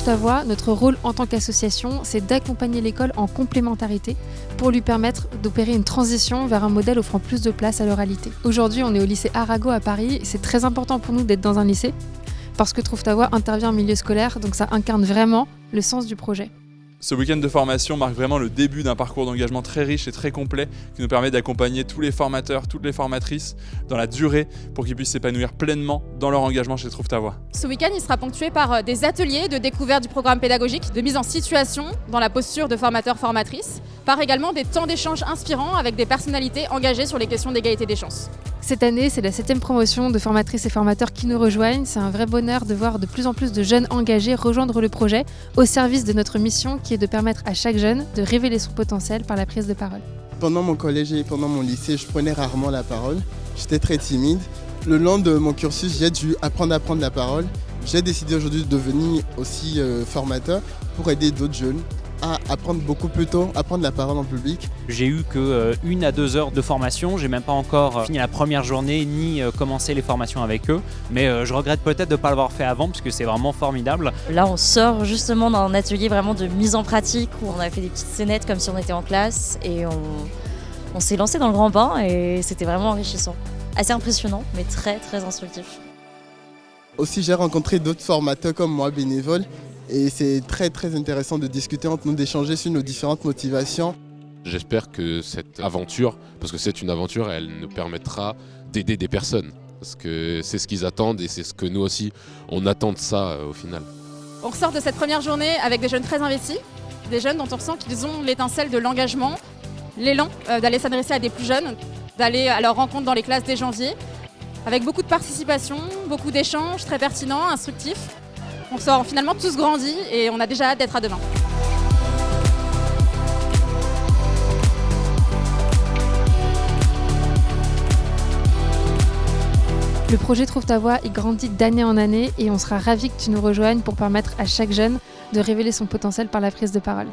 ta voix, notre rôle en tant qu'association, c'est d'accompagner l'école en complémentarité pour lui permettre d'opérer une transition vers un modèle offrant plus de place à l'oralité. Aujourd'hui, on est au lycée Arago à Paris. C'est très important pour nous d'être dans un lycée parce que Trouve ta voix intervient en milieu scolaire, donc ça incarne vraiment le sens du projet. Ce week-end de formation marque vraiment le début d'un parcours d'engagement très riche et très complet qui nous permet d'accompagner tous les formateurs, toutes les formatrices dans la durée pour qu'ils puissent s'épanouir pleinement dans leur engagement chez Trouve ta voix. Ce week-end, il sera ponctué par des ateliers de découverte du programme pédagogique, de mise en situation dans la posture de formateurs-formatrices, par également des temps d'échange inspirants avec des personnalités engagées sur les questions d'égalité des chances. Cette année, c'est la 7e promotion de formatrices et formateurs qui nous rejoignent. C'est un vrai bonheur de voir de plus en plus de jeunes engagés rejoindre le projet au service de notre mission qui est de permettre à chaque jeune de révéler son potentiel par la prise de parole. Pendant mon collège et pendant mon lycée, je prenais rarement la parole. J'étais très timide. Le long de mon cursus, j'ai dû apprendre à prendre la parole. J'ai décidé aujourd'hui de devenir aussi formateur pour aider d'autres jeunes à apprendre beaucoup plus tôt, à prendre la parole en public. J'ai eu que 1 à 2 heures de formation, j'ai même pas encore fini la première journée ni commencé les formations avec eux, mais je regrette peut-être de ne pas l'avoir fait avant parce que c'est vraiment formidable. Là on sort justement d'un atelier vraiment de mise en pratique où on a fait des petites scénettes comme si on était en classe et on s'est lancé dans le grand bain et c'était vraiment enrichissant. Assez impressionnant mais très très instructif. Aussi j'ai rencontré d'autres formateurs comme moi bénévoles. Et c'est très très intéressant de discuter entre nous, d'échanger sur nos différentes motivations. J'espère que cette aventure, parce que c'est une aventure, elle nous permettra d'aider des personnes. Parce que c'est ce qu'ils attendent et c'est ce que nous aussi, on attend de ça au final. On ressort de cette première journée avec des jeunes très investis, des jeunes dont on ressent qu'ils ont l'étincelle de l'engagement, l'élan d'aller s'adresser à des plus jeunes, d'aller à leur rencontre dans les classes dès janvier, avec beaucoup de participation, beaucoup d'échanges très pertinents, instructifs. On sort finalement tous grandis et on a déjà hâte d'être à demain. Le projet Trouve ta voix, il grandit d'année en année et on sera ravis que tu nous rejoignes pour permettre à chaque jeune de révéler son potentiel par la prise de parole.